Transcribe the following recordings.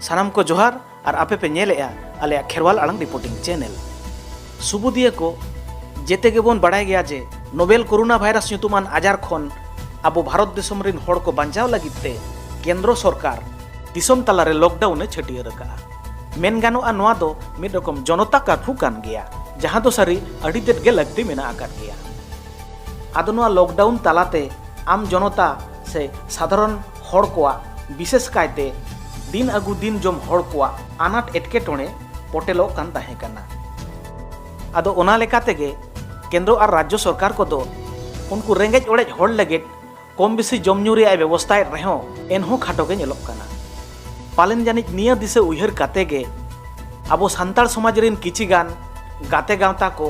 सानाम को जोहार और आपे पे नेलेआ आले खेरवाल आड़ांग रिपोर्टिंग चैनल सुबुदिया को जेते गेबोन बाड़ाय गया जे नोवेल कोरोना भाइरस ᱧᱩᱛᱩᱢᱟᱱ आजार खन आबो भारत दिसम रिन होड़ को बांचाव लगिते केंद्र सरकार दिसम तलारे लॉकडाउन छटियर का मेन गानोआ नोआ दो मिड रकम जनता कर्फ्यू कान गया जहां दो सारी अड़ी तेट गे लगती मेना आकार गया आदो नोआ लॉकडाउन तालाते आम जनता से साधारण होड़ कोआ विशेष कायते दिन अगु दिन जम होड़ कोआ आनाट एटकेटोणे पोटेलो कान ताहे काना आदो ओना लेकाते गे केंद्र और राज्य सरकार को दो उनको रेंगेज ओड़ेज होड़ लगे कम बेसी जमन्यू रे व्यवस्था रहो एनहो खाटो गे नेलोक काना पालन जानिक निया दिसे उयहर काते गे आबो सान्ताड़ समाज रिन किछि गान गाते गावता को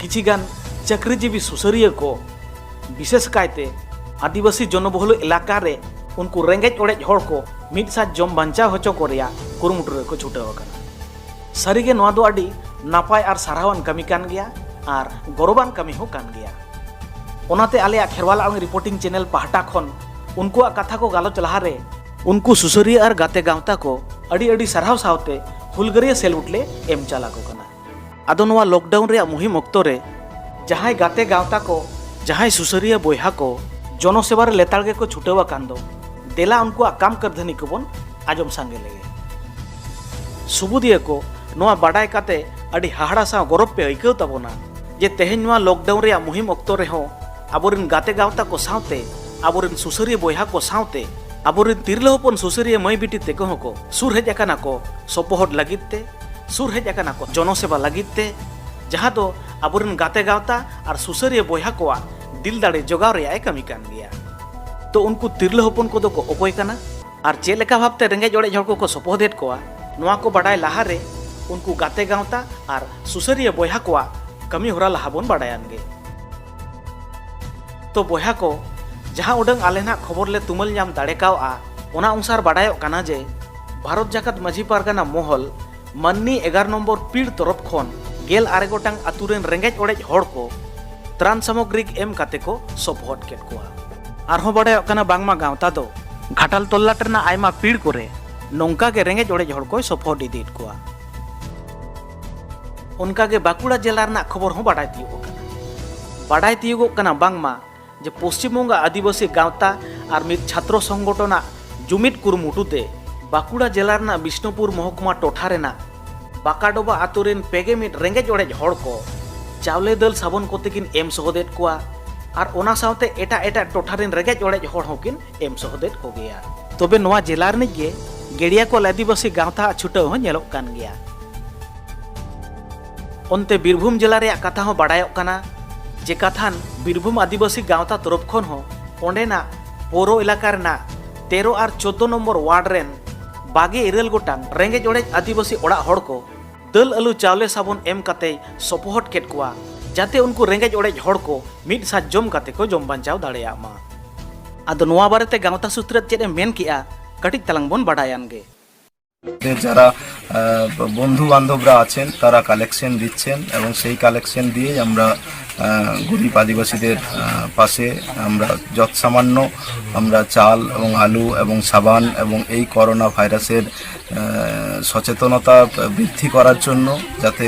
किछि गान चाकरीजीवी सुसरिया को विशेष कायते आदिवासी जनबहुल इलाका रे उनको रेंगेज ओड़ेज होड़ को मिद साथ जम बांचा होचो को रिया कुरुमुटु रे को छुटाव काना सारिगे नोआ दो आडी नापाय और सारावान कमी कान गया और गौरवान कमी हो कान गया ओनाते आले खेरवाल आड़ांग रिपोर्टिंग चैनल पाहटा खन उनको कथा को गालोच लहारे उनको सुसरिया और गाते गावता को अड़ी अड़ी साराव सावते हुलगरिया सेलुटले एम चाला को कना आदो नोआ लॉकडाउन रे मुहिम अक्तो रे जहां गाते गावता को जहां सुसरिया बोयहा को जनसेवा रे लेताड़गे को छुटेवा कान दो देला उनको काम करधनी को बन आजम सांगे लगे सुबुदिया को नोआ बाडाय काते अड़ी हाहाड़ा सा गौरव पे अइकव ताबोना जे तेहेन नोआ लॉकडाउन रे मुहिम अक्तो रे हो आबोरिन गाते गावता को सावते आबोरिन सुसरिया बोयहा को सावते आबोरिन तिरला हपन सुसरिया मई बिटी तेको को सुर हेज आकाना को सपोहट लगिते सुर हेज आकाना को जनसेवा लगिते जहां दो आबोरिन गाते गावता और सुसरिया बोयहा को दिल दाड़े जोगाव रे कमी कान गया तो उनको तिरला हपन को दो को ओकोय काना और चे लेका भाबते रेंगेज ओड़ेज होड़ को सपोहदेट को नोआ को बाडाय लाहारे उनको गाते गावता और सुसरिया बोयहा को कमी होरा लहा बन बाडायान गे तो बोयहा को जहां उडंग आले ना खबर ले तुमल नाम दाड़े कावा ओना अनुसार बाडायो काना जे भारत जाकत माझी पारगाना मोहल मन्नी 11 नम्बर पीड़ तरफ खन गेल आरे गोटांग आतुरेन रेंगेज ओड़ेज होड़ को त्राण सामग्री एम काते को सपोहट केट कोआ आरहो बाडायो काना बांगमा गावता दो घाटाल तल्लाट रेना आयमा पीड़ करे नोंका के रेंगेज ओड़ेज होड़ को सपोहट इदीट कोआ उनका के बाकुड़ा जिला रना खबर हो बाडाय तीयोगो काना बांगमा जे पश्चिम बंगा आदिवासी गावता और मिद छात्र संगठना जुमिद कुरुमुटुते बाकुड़ा जिला रना बिष्णुपुर महकुमा टोठा रेना बाकाडोबा आतुरेन पेगे मिद रेंगेज ओड़ेज होड़ को चावले दल साबन कोते किन एम सहोदेट कोआ और ओना सावते एटा एटा टोठा रेन रेंगेज ओड़ेज होड़ होकिन एम सहोदेट को गया तबे नोआ जिला रनिज गे गेड़िया को आदिवासी गावता छुटाव हो नेलोक कान गया ओनते बीरभूम जिला रे कथा हो बाडायोक काना जे कथान बीरभूम आदिवासी गावता तरफ खन हो ओंडेना पौरो इलाका रेना 13 और 14 नम्बर वार्ड रेन 22 गोटांग रेंगेज ओड़ेज आदिवासी ओड़ा होड़ को दल आलू चावले साबुन एम काते सपोहट केट कोआ जाते उनको रेंगेज ओड़ेज होड़ को मिद साथ जम काते को जम बांचाव दाड़ेया मा आदो नोआ बारेते गावता सूत्र चेदे मेन किया कटिक तलांग बन बाडायान गे যারা বন্ধু বান্ধবরা আছেন তারা কালেকশন দিচ্ছেন এবং সেই কালেকশন দিয়ে আমরা গরিব আদিবাসীদের পাশে আমরা যৎসামান্য আমরা চাল এবং আলু এবং সাবান এবং এই করোনা ভাইরাসের সচেতনতা বৃদ্ধি করার জন্য যাতে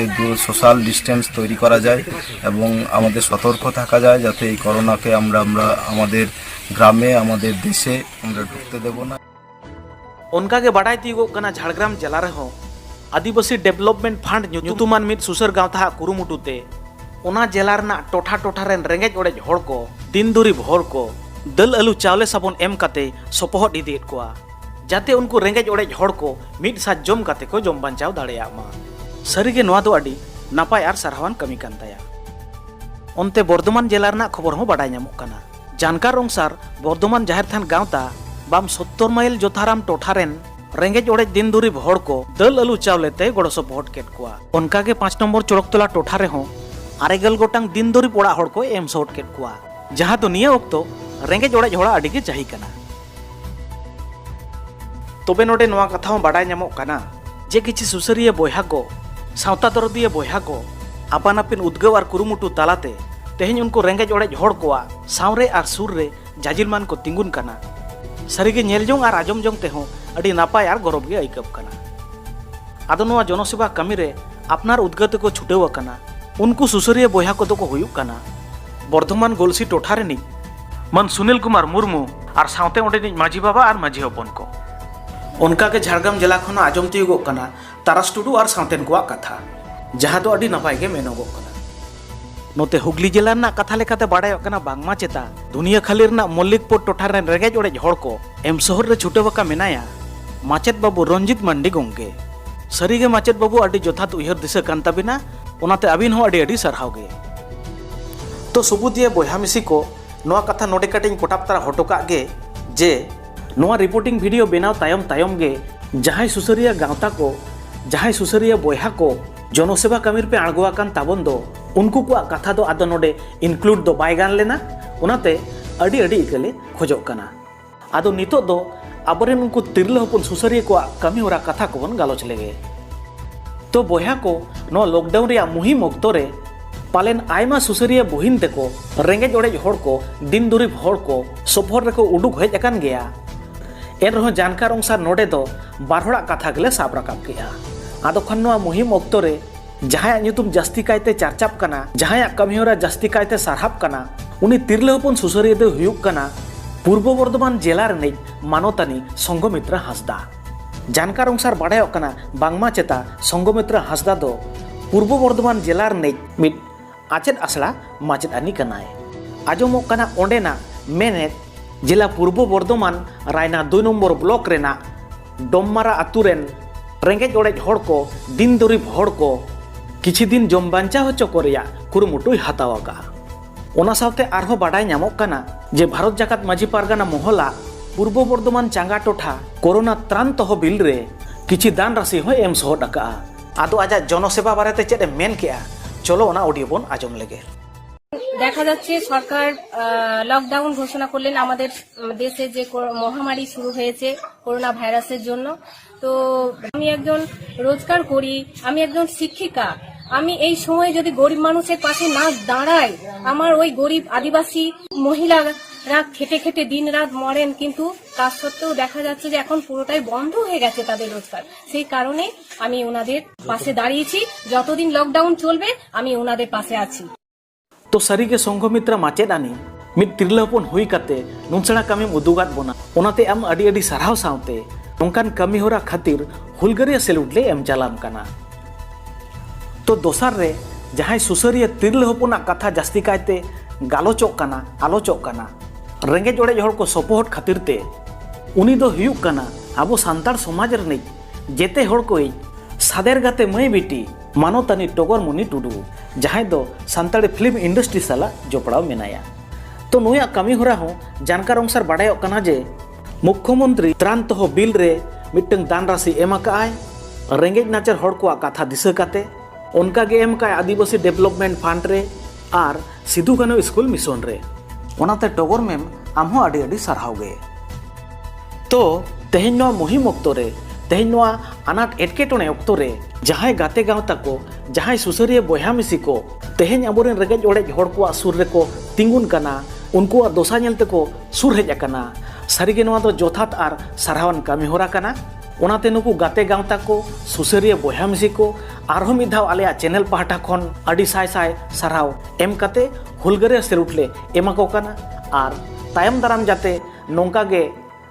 সোশ্যাল ডিস্টেন্স তৈরি করা যায় এবং আমাদের সতর্ক থাকা যায় যাতে এই করোনাকে আমরা আমাদের গ্রামে আমাদের দেশে আমরা ঢুকতে দেব না उनका के बाडाय तीगो कना झाड़ग्राम जिला रे हो आदिवासी डेवलपमेंट फंड ᱧᱩᱛᱩᱢᱟᱱ मिद सुसर गावता कुरुमुटुते ओना जिला रना टोठा टोठा रेन रेंगेज ओड़ेज होड़ को दिन दुरीब होड़ को दल आलू चावले साबुन एम काते सपोहट इदीट कोआ जाते उनको रेंगेज ओड़ेज होड़ को मिद साथ जम काते को जम बांचाव दाड़ेया मा सारिगे नोआ दो आडी नापाय आर सारहावान कमी कान ताया ओनते बर्धमान जिला रना खबर हो बाडाय ᱧᱟᱢᱚᱜ काना जानकार अनुसार बर्धमान जाहिर थान गावता बाम 70 माइल जोथाराम टोठारेन रेंगेज ओड़ेज दिन दुरीब होड़ को दल आलू चावलेते गड़ो सपोहट केट कोआ उनका के 5 नम्बर चोड़कतला टोठा रे हो 9 गोटांग दिन दुरीब ओड़ा होड़ को एम सपोहट केट कोआ जहां तो निया ओक्तो रेंगेज ओड़ेज होड़ा अडी के चाही काना तबे नोडे नोआ कथा हो बाडाय ᱧᱟᱢᱚᱜ काना जे किछि सुसरिया बोयहा को सावता दरदिया बोयहा को आपान आपिन उद्गव और कुरुमुटु तालाते तेहेñ उनको रेंगेज ओड़ेज होड़ कोआ सावरे और सुर रे जाजिलमान को तिंगुन काना सारिगे नेलजोंग और आजम जोंग तेहो ᱟᱹᱰᱤ ᱱᱟᱯᱟᱭ ᱟᱨ ᱜᱚᱨᱚᱵ ᱜᱮ ᱟᱹᱭᱠᱟᱹᱜ ᱠᱟᱱᱟ। ᱟᱫᱚ ᱱᱚᱣᱟ ᱡᱚᱱᱚᱥᱮᱵᱟ ᱠᱟᱹᱢᱤ ᱨᱮ ᱟᱯᱱᱟᱨ ᱩᱫᱽᱜᱟᱹᱣ ᱛᱮᱠᱚ ᱪᱷᱩᱴᱟᱹᱣ ᱟᱠᱟᱱᱟ। उनको सुसरिया बोया को दो को हुयुक काना बर्धमान गोलसी टोठा रेनिज मन सुनील कुमार मुर्मू और सावते ओंडेनिज माझी बाबा और माझी हपन को उनका के झारग्राम जिला खन आजम तीगो काना तारास टुडू और सावतेन को कथा जहां दो अडी नपाय के मेनोगो काना नोते हुगली जिला ना कथा लेकाते बाडाय काना बांगमा चेता दुनिया खाली रना मल्लिकपुर टोठा रेन रेगेज ओडेज हड़ को एम शहर रे छुटेवका मेनाया माचेत बाबू रंजित मांडी गोंगे सरीगे माचेत बाबू अडी जोथात उयहर दिशा कान ताबिना ओनाते अबिन हो अडी अडी सरहाव गे तो सुबुदिया बोया मिसी को नोआ कथा नोडे काटिंग कोटाप तारा हटोका गे जे नोआ रिपोर्टिंग वीडियो बेनाव तायम तायम गे जहां सुसरिया गावता को जहां सुसरिया बोया को जनसेवा कामिर पे आड़गोआकान ताबन दो उनको को कथा दो आदो नोडे इनक्लूड दो बाय गान लेना ओनाते अडी अडी इकले खोजोक काना आदो नितो दो आबरेन उनको तिरला हपन सुसरिया को कामी होरा कथा को बन गालोच लेगे तो बोया को नो लॉकडाउन रे मुहिम ऑक्तो रे पालेन आयमा सुसरिया बहिन तेको रेंगेज ओडेज हड़ को दिन दुरीब हड़ को सफर रेको उडुक हेज अकान गया एन रहो जानकार अनुसार नोडे दो बारहड़ा कथा गले साब राकाब किया आदो खन नो मुहिम ऑक्तो रे जहां ᱧᱩᱛᱩᱢ जास्ती कायते चर्चाप कना जहां कामी होरा जास्ती कायते सारहाब कना उनी तिरले हपन सुसरिया दो हुयुक कना पूर्व बर्धमान जिला रे मानोतानी संगमित्रा हासदा जानकार अनुसार बाढ़ बांगमा चेता संगमित्रा हासदा दो पूर्व बर्धमान जिला मिड आचेद आसड़ा माचेद आनी कनाय आजमोग कना ओंडेना मेनेत जिला पूर्व बर्धमान रायना 2 नम्बर ब्लॉक रेना डोममारा आतुरेन रेंगेज ओडेज हड़ को दिन दुरीब हड़ को किछि दिन जम बांचा होचो को रेया कुरुमुटुय हातावाका ओना सावते आरहो बाडाय ᱧᱟᱢᱚᱜ कना जे भारत जाकात माझी पारगाना मोहला पूर्व बर्धमान चांगा टोठा कोरोना त्राण तहबिल रे किछि दान राशि हो एम सह डाका आदो आजा जनसेवा बारेते चेद मेन केआ चलो ओना ऑडियो बोन आजम लेगे দেখা যাচ্ছে সরকার লকডাউন ঘোষণা করলেন আমাদের দেশে যে মহামারী শুরু হয়েছে করোনা ভাইরাসের জন্য তো আমি একজন রোজগার করি আমি একজন শিক্ষিকা আমি এই সময় যদি গরিব মানুষের পাশে না দাঁড়াই আমার ওই গরিব আদিবাসী মহিলারা খেটে খেটে দিন রাত মরেন কিন্তু তার সত্ত্বেও দেখা যাচ্ছে যে এখন পুরোটাই বন্ধ হয়ে গেছে তাদের রোজগার সেই কারণে আমি ওনাদের পাশে দাঁড়িয়েছি যতদিন লকডাউন চলবে আমি ওনাদের পাশে আছি तो सरीगे संघमित्रा माचेदानी मिद तिरलापन हुई काते नुनसड़ा कामी उदुगात बोना ओनाते आम अडी अडी साराव सावते नोंकान कामी होरा खातिर हुलगरिया सेलुट ले एम चालाम काना तो दोसार रे जहां सुसरिया तिरलापना कथा जास्ती कायते गालोचोक काना आलोचोक काना रेंगेज ओडेज हड़ को सपोहट खातिर ते उनी दो हुयुक काना आबो सांतार समाज रने जेते हड़ को सादेर गाते मई बिटी मानोतानी टगर मुनि टुडू जहां दो सांताड़ी फिल्म इंडस्ट्री साला जोपड़ाव मेनाया तो नुया कामी होरा हो जानकार अनुसार बाडाय कना जे मुख्यमंत्री त्राण तहबिल रे मिट्टन दान राशि एमाकाय रेंगेज नाचर हड़ को कथा दिशा काते उनका गे एमकाय आदिवासी डेवलपमेंट फंड रे आर सिधु कानो स्कूल मिशन रे ओनाते टगर मेम आमहो अडी अडी सारहाव गे तो तेहेन नो मुहिम ऑक्तो रे तेहेन नो अनाट एटकेटोने ऑक्तो रे जहां गाते गावता को जहां सुसरिया बोया मिसी को तेहेन अबोरेन रेगेज ओडेज हड़ को सुर रेको तिंगुन कना उनको दोसा नेलते को सुर हेज अकना सारिगे नोआ दो जोथात आर सारहावन कामी होरा कना ओनाते नुकु गाते गावता को सुसरिया बोया मिसी को आरहो मिधाव आलेया चैनल पाहटा खन अडी साय साय सारहाव एम काते हुलगरे सेरुटले एमा को कना आर तायम दाराम जाते नोंका गे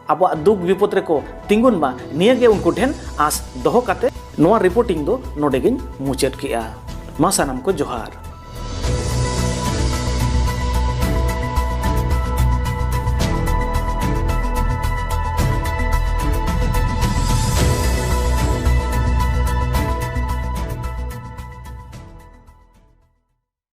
अब दुख विपद रेको तिंगुन मा नियगे उनको ठेन आस दोहो काते नोआ रिपोर्टिंग दो नोडेगिन मुचेद किया मा सानाम को जोहार।